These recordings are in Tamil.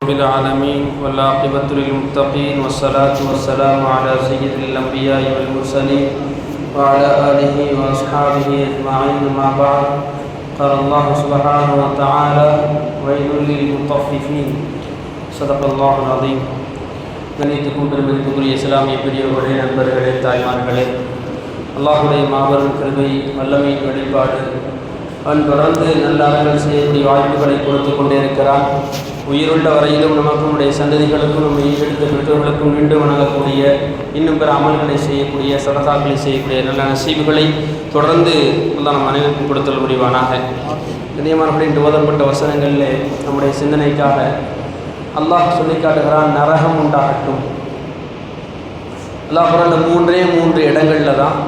رب العالمين والعاقبة للمتقين والصلاة والسلام على سيد الأنبياء والمرسلين وعلى آله وأصحابه أجمعين. أما بعد، قال الله سبحانه وتعالى: ويل للمطففين. صدق الله العظيم. கணித்துக்கும் பெருமதிப்புக்குரிய இஸ்லாமிய பெரியவர்களே, நண்பர்களே, தாய்மார்களே, அல்லாஹுடைய மாபெரும் கிருபை வல்லமையின் வெளிப்பாடு. அவன் தொடர்ந்து நல்ல அறங்கள் செய்யக்கூடிய வாய்ப்புகளை கொடுத்து கொண்டே இருக்கிறான். உயிருள்ள வரையிலும் நமக்கும் நம்முடைய சந்ததிகளுக்கும் நம்ம ஈடெடுத்த பெற்றோர்களுக்கும் மீண்டு வணங்கக்கூடிய, இன்னும் பிற அமல்களை செய்யக்கூடிய, சதகாக்களை செய்யக்கூடிய நல்ல நசீபுகளை தொடர்ந்து நம் அனைவருக்கும் கொடுத்தல் முடிவானாக. கண்ணியமானபடி இன்று ஓதப்பட்ட வசனங்களில் நம்முடைய சிந்தனைக்காக அல்லாஹ் சொல்லி காட்டுகிறான், நரகம் உண்டாகட்டும். அல்லாஹ் குர்ஆன்ல மூன்று இடங்களில் தான்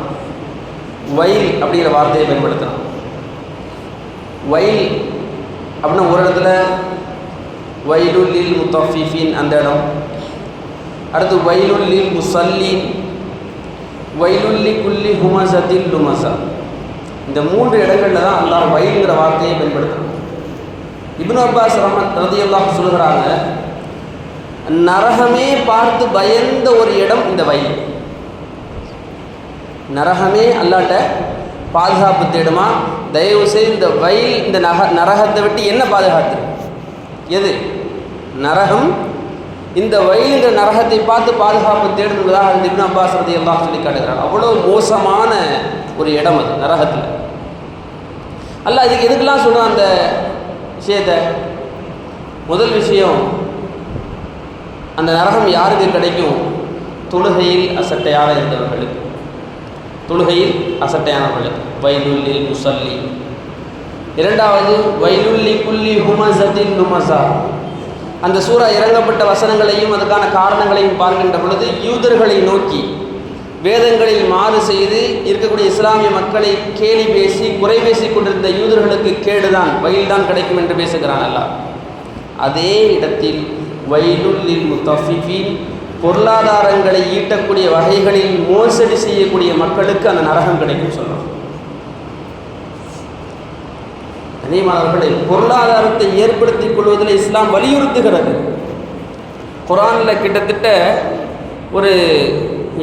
வயல் அப்படிங்கிற வார்த்தையை பயன்படுத்தணும். வயல் அப்படின்னா ஒரு இடத்துல வயலுல் லில் முத்தஃபிஃபீன் அந்த இடம், அடுத்து வயலுல் லில் முஸல்லீன், வயலுல் லிகுல்லி ஹுமஸத்தில் லுமஸா. இந்த மூன்று இடங்களில் தான் அல்லாஹ் வயலுங்கிற வார்த்தையை பயன்படுத்தணும். இப்னு அப்பாஸ் ரலியல்லாஹு அன்ஹு சொல்கிறாங்க, நரகமே பார்த்து பயந்த ஒரு இடம் இந்த வயல். நரகமே அல்லாட்ட பாதுகாப்பு தேடுமா, தயவு செய்து இந்த வயல் இந்த நரகத்தை விட்டு என்ன பாதுகாத்து? எது நரகம்? இந்த வயல் இந்த நரகத்தை பார்த்து பாதுகாப்பு தேடுவதாக அந்த இப்னு அப்பாஸ் ரலியல்லாஹு அன்ஹு சொல்லி காட்டுகிறார். அவ்வளோ மோசமான ஒரு இடம் அது நரகத்தில். அல்லாஹ் இதுக்கு எதுக்கெல்லாம் சொல்கிறான் அந்த விஷயத்தை? முதல் விஷயம், அந்த நரகம் யாருக்கு கிடைக்கும்? தொழுகையில் அசட்டையாக இருந்தவர்களுக்கு, தொழுகையில் அசட்டையானவர்களுக்கு வயலுல் லில் முஸல்லி. இரண்டாவது, வயலுல் லிகுல்லி ஹுமஸத்தில் லுமஸா. அந்த சூரா இறங்கப்பட்ட வசனங்களையும் அதுக்கான காரணங்களையும் பார்க்கின்ற பொழுது யூதர்களை நோக்கி வேதங்களில் மாறு செய்து இருக்கக்கூடிய இஸ்லாமிய மக்களை கேலி பேசி குறை பேசி கொண்டிருந்த யூதர்களுக்கு கேடுதான், வயல் தான் கிடைக்கும் என்று பேசுகிறான் அல்லாஹ். அதே இடத்தில் வயலுல் லில் முத்தஃபிஃபீன், பொருளாதாரங்களை ஈட்டக்கூடிய வகைகளில் மோசடி செய்யக்கூடிய மக்களுக்கு அந்த நரகம் கிடைக்கும் சொல்றோம். கண்ணியமானவர்களே, பொருளாதாரத்தை ஏற்படுத்திக் கொள்வதில் இஸ்லாம் வலியுறுத்துகிறது. குர்ஆனில் கிட்டத்தட்ட ஒரு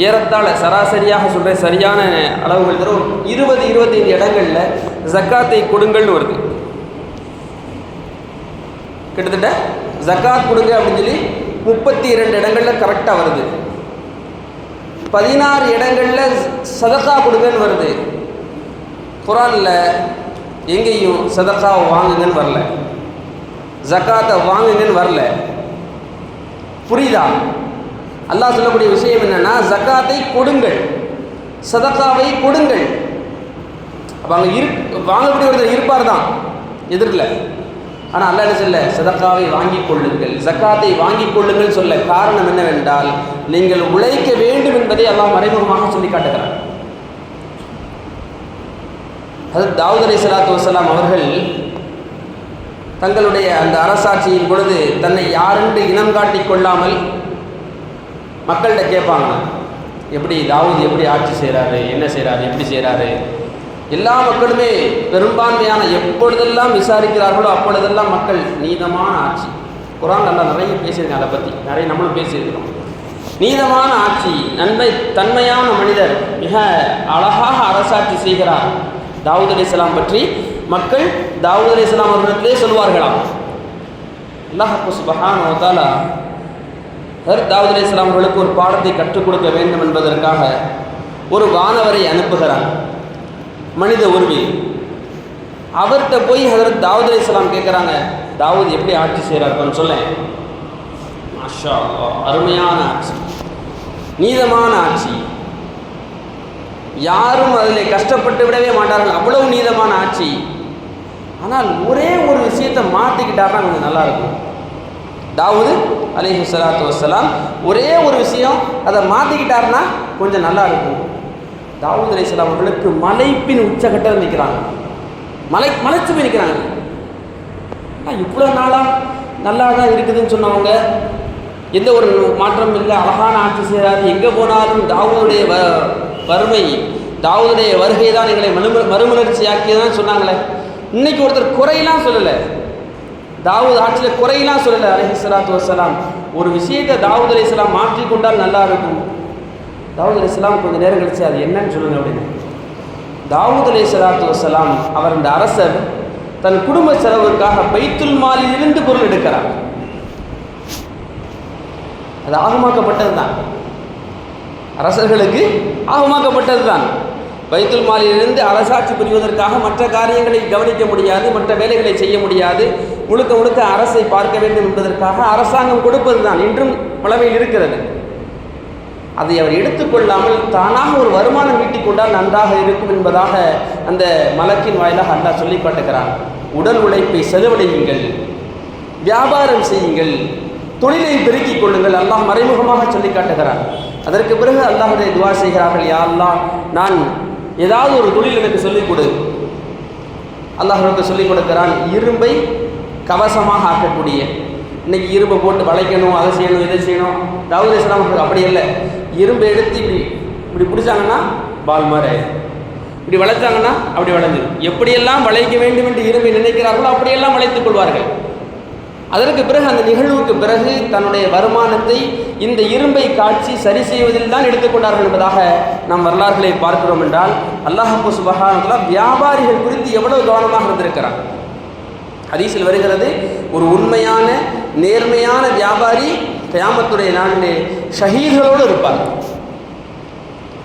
ஏறத்தாழ சராசரியாக சொல்கிற சரியான அளவுகள் தரும் 20-25 இடங்களில் ஜக்காத்தை கொடுங்கள்னு வருது. கிட்டத்தட்ட ஜக்காத் கொடுங்க அப்படின்னு சொல்லி 32 இடங்களில் கரெக்டாக வருது. 16 இடங்களில் சதகா கொடுங்கன்னு வருது. குர்ஆனில் எங்கேயும் சதகாவை வாங்குங்கன்னு வரல, ஜக்காத்தை வாங்குங்கன்னு வரல. புரியுதா? அல்லாஹ் சொல்லக்கூடிய விஷயம் என்னன்னா, ஜக்காத்தை கொடுங்கள், சதகாவை கொடுங்கள். அப்போ அங்கே வாங்கக்கூடிய ஒருத்தர் இருப்பார் தான் எதிரில். ஆனால் அல்லாஹ் என்ன சொல்ல? சதகாவை வாங்கிக் கொள்ளுங்கள், ஜக்காத்தை வாங்கிக் கொள்ளுங்கள் சொல்ல. காரணம் என்னவென்றால், நீங்கள் உழைக்க வேண்டும் என்பதை அல்லாஹ் மறைமுகமாக சொல்லி காட்டுகிறார். ஹஜ்ரத் தாவூத் அலைஹிஸ்ஸலாத்து வஸ்ஸலாம் அவர்கள் தங்களுடைய அந்த அரசாட்சியின் பொழுது தன்னை யாரென்று இனம் காட்டிக் கொள்ளாமல் மக்கள்கிட்ட கேட்பாங்க, எப்படி தாவூத் எப்படி ஆட்சி செய்கிறாரு, என்ன செய்கிறாரு, எப்படி செய்கிறாரு. எல்லா மக்களுமே பெரும்பான்மையான எப்பொழுதெல்லாம் விசாரிக்கிறார்களோ அப்பொழுதெல்லாம் மக்கள் நீதமான ஆட்சி. குர்ஆன் நல்லா நிறைய பேசியிருக்காங்க, அதை பற்றி நிறைய நம்மளும் பேசியிருக்கிறோம். நீதமான ஆட்சி, தன்மையான மனிதர், மிக அழகாக அரசாட்சி செய்கிறார். தாவூத் அலைஹிஸ்ஸலாம் பற்றி மக்கள் தாவூத் அலைஹிஸ்ஸலாம் அவர்களிடத்திலே சொல்வார்களாம். அல்லாஹ் சுப்ஹானஹு வ தஆலா தாவூத் அலைஹிஸ்ஸலாம் அவர்களுக்கு ஒரு பாடத்தை கற்றுக் கொடுக்க வேண்டும் என்பதற்காக ஒரு வானவரை அனுப்புகிறார், மனித உருவில். அவர்கிட்ட போய் ஹஜ்ரத் தாவூத் அலைஹிஸ்ஸலாம் கேட்குறாங்க, தாவூத் எப்படி ஆட்சி செய்கிறார்னு சொல்ல. மாஷா அல்லாஹ், அருமையான ஆட்சி, நீதமான ஆட்சி, யாரும் அதில் கஷ்டப்பட்டு விடவே மாட்டார்கள், அவ்வளவு நீதமான ஆட்சி. ஆனால் ஒரே ஒரு விஷயத்தை மாற்றிக்கிட்டாருன்னா கொஞ்சம் நல்லாயிருக்கும். தாவூத் அலைஹிஸ்ஸலாத்து வஸ்ஸலாம் ஒரே ஒரு விஷயம் அதை மாற்றிக்கிட்டாருன்னா கொஞ்சம் நல்லா இருக்கும். தாவூத் அலைஹிஸ்ஸலாம் அவர்களுக்கு மலைப்பின் உச்சகட்டம் நிற்கிறாங்க, மலைச்சு போய் நிற்கிறாங்க. இவ்வளோ நாளாக நல்லா தான் இருக்குதுன்னு சொன்னவங்க, எந்த ஒரு மாற்றமும் இல்லை, அழகான ஆட்சி செய்கிறாரு, எங்கே போனாலும் தாவூதுடைய வறுமை, தாவூதுடைய வருகை தான் எங்களை மறுமலர்ச்சியாக்கியதான் சொன்னாங்களே. இன்னைக்கு ஒருத்தர் குறையெல்லாம் சொல்லலை, தாவூத் ஆட்சியில் குறையெல்லாம் சொல்லலை அலைஹிஸ்ஸலாத்து வஸ்ஸலாம். ஒரு விஷயத்தை தாவூத் அலைஹிஸ்ஸலாம் மாற்றிக்கொண்டால் நல்லா இருக்கும். தாவூத் அலைஹிஸ்ஸலாம் கொஞ்சம் நேரம் கழிச்சு அது என்னன்னு சொல்லுங்க அப்படின்னு. தாவூத் அலைஹிஸ்ஸலாத்து வஸ்ஸலாம் அவர் இந்த அரசர் தன் குடும்ப செலவுக்காக பைத்துல் மாலிலிருந்து பொருள் எடுக்கிறார். அது ஆகமாக்கப்பட்டது தான், அரசர்களுக்கு ஆகமாக்கப்பட்டது தான். பைத்துல் மாலிலிருந்து அரசாட்சி புரிவதற்காக மற்ற காரியங்களை கவனிக்க முடியாது, மற்ற வேலைகளை செய்ய முடியாது, முழுக்க முழுக்க அரசை பார்க்க வேண்டும் என்பதற்காக அரசாங்கம் கொடுப்பது தான் இன்றும் பழமையில் இருக்கிறது. அதை அவர் எடுத்துக்கொள்ளாமல் தானாக ஒரு வருமானம் ஈட்டிக் கொண்டால் நன்றாக இருக்கும் என்பதாக அந்த மலக்கின் வாயிலாக அல்லாஹ் சொல்லி காட்டுகிறான். உடல் உழைப்பை செலவழியுங்கள், வியாபாரம் செய்யுங்கள், தொழிலை பெருக்கிக் கொள்ளுங்கள், அல்லாஹ் மறைமுகமாக சொல்லி காட்டுகிறான். அதற்கு பிறகு அல்லாஹுடைய துவா செய்கிறார்கள், யா அல்லாஹ் நான் ஏதாவது ஒரு தொழில் எனக்கு சொல்லிக் கொடு. அல்லாஹ் சொல்லிக் கொடுக்கிறான், இரும்பை கவசமாக ஆக்கக்கூடிய. இன்னைக்கு இரும்பை போட்டு வளைக்கணும், அதை செய்யணும், இதை செய்யணும். தாவூத் அலைஹிஸ்ஸலாம் அப்படி இல்லை, இரும்பை எடுத்து இப்படி இப்படி பிடிச்சாங்கன்னா பால் மாதிரி ஆயிடும், இப்படி வளைச்சாங்கன்னா அப்படி வளைஞ்சிடும். எப்படியெல்லாம் வளைக்க வேண்டும் என்று இரும்பை நினைக்கிறார்களோ அப்படியெல்லாம் வளைத்துக் கொள்வார்கள். அதற்கு பிறகு அந்த நிகழ்வுக்கு பிறகு தன்னுடைய வருமானத்தை இந்த இரும்பை காட்சி சரி செய்வதில் தான் எடுத்துக்கொண்டார்கள் என்பதாக நாம் வரலாறுகளை பார்க்கிறோம். என்றால் அல்லாஹ் சுப்ஹானஹு வ தஆலா வியாபாரிகள் குறித்து எவ்வளவு கவனமாக இருந்திருக்கிறார். ஹதீஸில் வருகிறது, ஒரு உண்மையான நேர்மையான வியாபாரி கியாமத்துடைய நாளிலே ஷஹீதுகளோடு இருப்பார்.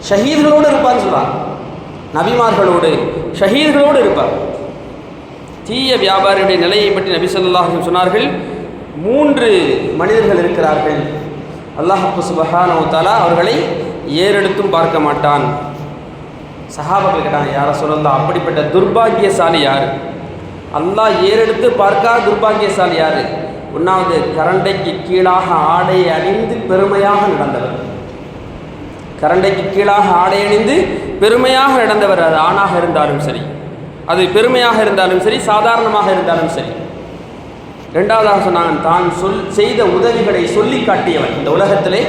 ஷஹீதுகளோடு இருப்பார்னு சொல்றார், நபிமார்களோடு ஷஹீதுகளோடு இருப்பார். தீய வியாபாரியுடைய நிலையை பற்றி நபி ஸல்லல்லாஹு அலைஹி வஸல்லம் சொன்னார்கள், 3 மனிதர்கள் இருக்கிறார்கள், அல்லாஹ் சுப்ஹானஹு வ தஆலா அவர்களை ஏறெடுத்தும் பார்க்க மாட்டான். சஹாபாக்கள் கேட்டாங்க, யா ரசூலல்லாஹ் அப்படிப்பட்ட துர்பாக்கியசாலி யார்? அல்லாஹ் ஏறெடுத்து பார்க்காத துர்பாக்கியசாலி யார்? ஒன்றாவது, கரண்டைக்கு கீழாக ஆடை அணிந்து பெருமையாக நடந்தவர். கரண்டைக்கு கீழாக ஆடை அணிந்து பெருமையாக நடந்தவர், அது ஆணாக இருந்தாலும் சரி, அது பெருமையாக இருந்தாலும் சரி, சாதாரணமாக இருந்தாலும் சரி. ரெண்டாவதாக சொன்னாங்க, தான் செய்த உதவிகளை சொல்லி காட்டியவன். இந்த உலகத்திலே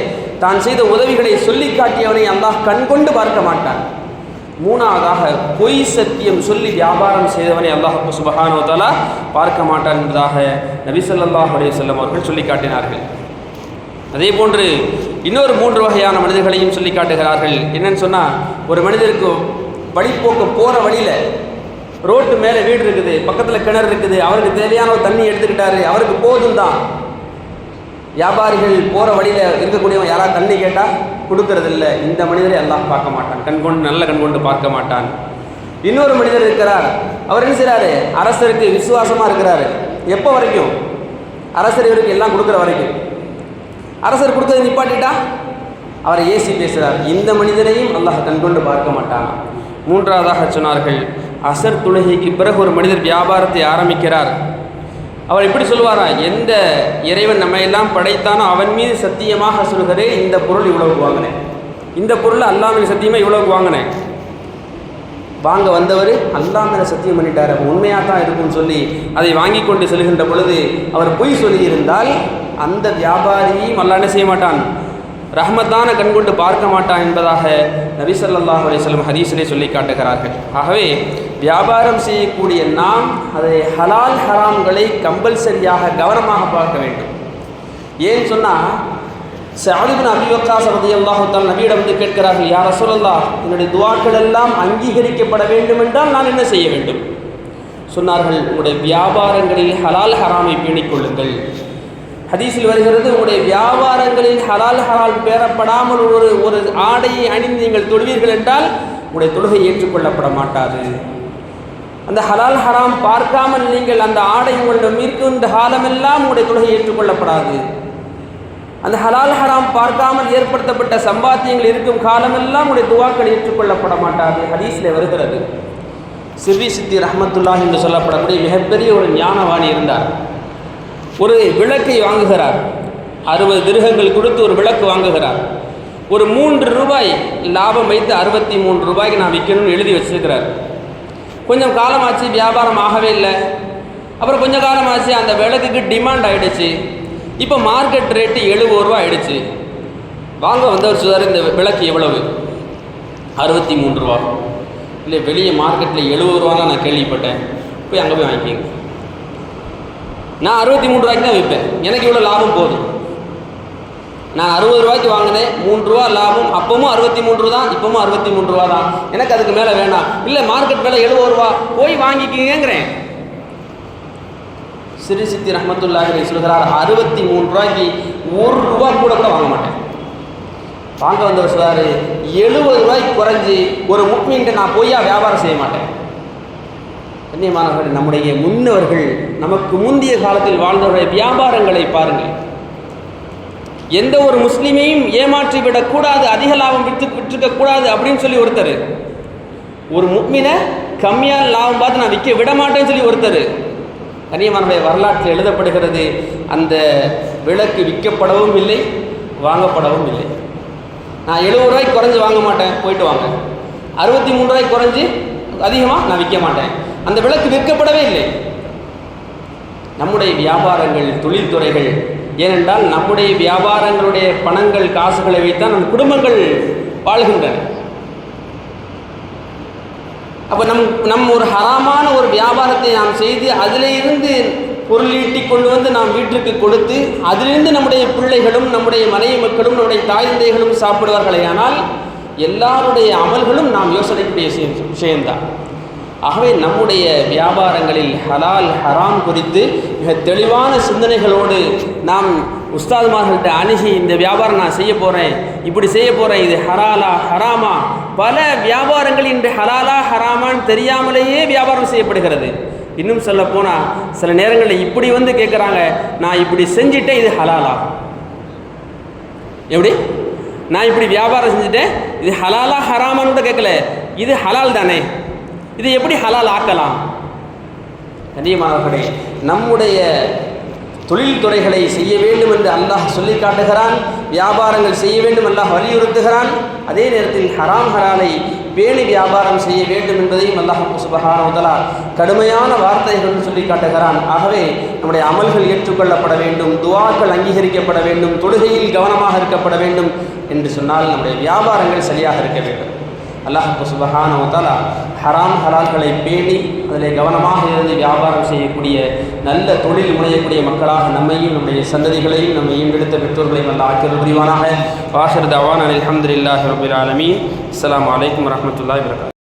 தான் செய்த உதவிகளை சொல்லி காட்டியவனை அல்லாஹ் கண்கொண்டு பார்க்க மாட்டான். மூணாவதாக, பொய் சத்தியம் சொல்லி வியாபாரம் செய்தவனை அல்லாஹ் சுப்ஹானஹு வ தஆலா பார்க்க மாட்டான் என்பதாக நபி ஸல்லல்லாஹு அலைஹி வஸல்லம் அவர்கள் சொல்லி காட்டினார்கள். அதே போன்று இன்னொரு 3 வகையான மனிதர்களையும் சொல்லி காட்டுகிறார்கள். என்னன்னு சொன்னால், ஒரு மனிதருக்கு வழிபோக்க போகிற வழியில் ரோட்டு மேலே வீடு இருக்குது, பக்கத்தில் கிணறு இருக்குது, அவருக்கு தேவையான ஒரு தண்ணி எடுத்துக்கிட்டாரு, அவருக்கு போதும் தான். வியாபாரிகள் போகிற வழியில் இருக்கக்கூடியவன் யாராவது தண்ணி கேட்டால் கொடுக்கறதில்ல, இந்த மனிதரை அல்லாஹ் பார்க்க மாட்டான், நல்ல கண்கொண்டு பார்க்க மாட்டான். இன்னொரு மனிதர் இருக்கிறார், அவர் என்ன செய்கிறாரு, அரசருக்கு விசுவாசமாக இருக்கிறாரு. எப்போ வரைக்கும்? அரசர் இவருக்கு எல்லாம் கொடுக்குற வரைக்கும். அரசர் கொடுக்கறதை நிப்பாட்டிட்டா அவரை ஏசி பேசுகிறார், இந்த மனிதரையும் அல்லாஹ் கண்கொண்டு பார்க்க மாட்டான். மூன்றாவதாக சொன்னார்கள், அசர் தொழுகைக்கு பிறகு ஒரு மனிதர் வியாபாரத்தை ஆரம்பிக்கிறார். அவர் இப்படி சொல்வாரா, எந்த இறைவன் நம்ம எல்லாம் படைத்தானோ அவன் மீது சத்தியமாக சொல்கிறேன், இந்த பொருள் இவ்வளவுக்கு வாங்கினேன், இந்த பொருள் அல்லாஹ் மீது சத்தியமாக இவ்வளவுக்கு வாங்கினேன். வாங்க வந்தவர் அல்லாஹ் மேலே சத்தியம் பண்ணிட்டார், உண்மையாக தான் இருக்குன்னு சொல்லி அதை வாங்கி கொண்டு செல்கின்ற பொழுது அவர் பொய் சொல்லியிருந்தால் அந்த வியாபாரியையும் அல்லாஹ் என்ன செய்ய மாட்டான், ரஹ்மத்தான கண்கொண்டு பார்க்க மாட்டான் என்பதாக நபி ஸல்லல்லாஹு அலைஹி வஸல்லம் ஹதீஸிலே சொல்லி காட்டுகிறார்கள். ஆகவே வியாபாரம் செய்யக்கூடிய நாம் அதை ஹலால் ஹராம்களை கம்பல்சரியாக கவனமாக பார்க்க வேண்டும். ஏன்னு சொன்னால், சஅத் இப்னு அபீ வக்காஸ் ரலியல்லாஹு தஆலா நபியிடம் வந்து கேட்கிறார்கள், யா ரசூலல்லாஹ், என்னுடைய துஆக்கள் எல்லாம் அங்கீகரிக்கப்பட வேண்டும் என்றால் நான் என்ன செய்ய வேண்டும்? சொன்னார்கள், உங்களுடைய வியாபாரங்களில் ஹலால் ஹராமை பேணிக்கொள்ளுங்கள். ஹதீஸில் வருகிறது, உங்களுடைய வியாபாரங்களில் ஹலால் ஹரால் பேரப்படாமல் ஒரு ஆடையை அணிந்து நீங்கள் தொழுவீர்கள் என்றால் உங்களுடைய தொழுகை ஏற்றுக்கொள்ளப்பட மாட்டாது. அந்த ஹலால் ஹராம் பார்க்காமல் நீங்கள் அந்த ஆடை உங்களிடம் இருக்கின்ற காலமெல்லாம் உங்களுடைய தொழுகை ஏற்றுக்கொள்ளப்படாது. அந்த ஹலால் ஹராம் பார்க்காமல் ஏற்படுத்தப்பட்ட சம்பாத்தியங்கள் இருக்கும் காலமெல்லாம் உங்களுடைய துஆக்கள் ஏற்றுக்கொள்ளப்பட மாட்டாது. ஹதீஸில் வருகிறது, சிர்ரி சித்தி ரஹ்மத்துல்லாஹி என்று சொல்லப்படக்கூடிய மிகப்பெரிய ஒரு ஞானவாணி இருந்தார். ஒரு விளக்கை வாங்குகிறார், 60 திர்ஹங்கள் கொடுத்து ஒரு விளக்கு வாங்குகிறார். ஒரு 3 ரூபாய் லாபம் வைத்து 63 ரூபாய்க்கு நான் விற்கணும்னு எழுதி வச்சுருக்கிறார். கொஞ்சம் காலமாச்சு, வியாபாரம் ஆகவே இல்லை. அப்புறம் கொஞ்சம் காலமாச்சு, அந்த விளக்குக்கு டிமாண்ட் ஆகிடுச்சு. இப்போ மார்க்கெட் ரேட்டு 70 ரூபா ஆகிடுச்சு. வாங்க வந்தவர் சொல்றாரு, இந்த விளக்கு எவ்வளவு? 63 ரூபா. இல்லை, வெளியே மார்க்கெட்டில் 70 ரூபா தான் நான் கேள்விப்பட்டேன், போய் அங்கே போய் வாங்கிக்கிங்க. நான் 63 ரூபாய்க்கு தான் விற்பேன், எனக்கு இவ்வளோ லாபம் போதும். நான் 60 ரூபாய்க்கு வாங்கினேன், 3 ரூபா லாபம், அப்பவும் 63 ரூபா தான், இப்பவும் 63 ரூபா தான், எனக்கு அதுக்கு மேலே வேண்டாம். இல்லை மார்க்கெட் மேலே 70 ரூபா, போய் வாங்கிக்கிங்கிறேன். சிறு சித்தி ரஹ்மத்துல்லாஹி சொல்கிறார், 63 ரூபாய்க்கு 1 ரூபா கூட வாங்க மாட்டேன். வாங்க வந்தவர் சொல்றாரு, 70 ரூபாய்க்கு குறைஞ்சி ஒரு முக்மீன்கிட்ட நான் பொய்யா வியாபாரம் செய்ய மாட்டேன். கண்ணியமானவர்கள், நம்முடைய முன்னவர்கள், நமக்கு முந்தைய காலத்தில் வாழ்ந்தவருடைய வியாபாரங்களை பாருங்கள். எந்த ஒரு முஸ்லீமையும் ஏமாற்றி விடக்கூடாது, அதிக லாபம் விற்றுக்க கூடாது அப்படின்னு சொல்லி ஒருத்தர், ஒரு முக்மீனை கம்மியான லாபம் பார்த்து நான் விற்க விட மாட்டேன்னு சொல்லி ஒருத்தர். கண்ணியமானவருடைய வரலாற்றில் எழுதப்படுகிறது, அந்த விளக்கு விற்கப்படவும் இல்லை, வாங்கப்படவும் இல்லை. நான் 70 ரூபாய்க்கு குறைஞ்சி வாங்க மாட்டேன், போயிட்டு வாங்க. 63 ரூபாய்க்கு குறைஞ்சி அதிகமாக நான் விற்க மாட்டேன். அந்த விளக்கு விற்கப்படவே இல்லை. நம்முடைய வியாபாரங்கள், தொழில்துறைகள், ஏனென்றால் நம்முடைய வியாபாரங்களுடைய பணங்கள், காசுகளை வைத்தான் நம் குடும்பங்கள் வாழ்கின்றன. அப்போ நம் ஒரு ஹராமான ஒரு வியாபாரத்தை நாம் செய்து அதிலிருந்து பொருள் ஈட்டி கொண்டு வந்து நாம் வீட்டிற்கு கொடுத்து அதிலிருந்து நம்முடைய பிள்ளைகளும், நம்முடைய மனைவி மக்களும், நம்முடைய தாய் தந்தைகளும் சாப்பிடுவார்களே, ஆனால் எல்லாருடைய அமல்களும் நாம் யோசனைக்குரிய விஷயம்தான். ஆகவே நம்முடைய வியாபாரங்களில் ஹலால் ஹராம் குறித்து மிக தெளிவான சிந்தனைகளோடு நாம் உஸ்தாதுமார்கள்ட்ட அணுகி, இந்த வியாபாரம் நான் செய்ய போகிறேன், இப்படி செய்ய போகிறேன், இது ஹலாலா ஹராமா. பல வியாபாரங்கள் இன்று ஹலாலா ஹராமான்னு தெரியாமலேயே வியாபாரம் செய்யப்படுகிறது. இன்னும் சொல்ல போனால் சில நேரங்களில் இப்படி வந்து கேட்குறாங்க, நான் இப்படி செஞ்சுட்டேன், இது ஹலாலா? எப்படி? நான் இப்படி வியாபாரம் செஞ்சுட்டேன், இது ஹலாலா ஹராமான்னு கூட கேட்கல, இது ஹலால் தானே, இது எப்படி ஹலால் ஆக்கலாம்? கண்ணியமானவர்களே, நம்முடைய தொழில்துறைகளை செய்ய வேண்டும் என்று அல்லாஹ் சொல்லி காட்டுகிறான். வியாபாரங்கள் செய்ய வேண்டும் அல்லாஹ் வலியுறுத்துகிறான். அதே நேரத்தில் ஹராம் ஹலாலை பேணி வியாபாரம் செய்ய வேண்டும் என்பதையும் அல்லாஹ் சுப்ஹானஹு வ தஆலா கடுமையான வார்த்தைகள் சொல்லி காட்டுகிறான். ஆகவே நம்முடைய அமல்கள் ஏற்றுக்கொள்ளப்பட வேண்டும், துஆக்கள் அங்கீகரிக்கப்பட வேண்டும், தொழுகையில் கவனமாக இருக்கப்பட வேண்டும் என்று சொன்னால் நம்முடைய வியாபாரங்கள் சரியாக இருக்க வேண்டும். அல்லாஹ் சுப்ஹானஹு வ தஆலா ஹராம் ஹலால்களை பேணி அதில் கவனமாக இருந்து வியாபாரம் செய்யக்கூடிய, நல்ல தொழில் முனையக்கூடிய மக்களாக நம்மையும் நம்முடைய சந்ததிகளையும் நம்மையும் எடுத்த பெற்றோர்களையும் அல்லாஹ் ஆக்கியருள் புரிவானாக. வாஹிர் தஅவானா அல்ஹம்துலில்லாஹி ரப்பில் ஆலமீன். அஸ்ஸலாமு அலைக்கும் வரஹ்மத்துல்லாஹி வபரகாத்துஹு.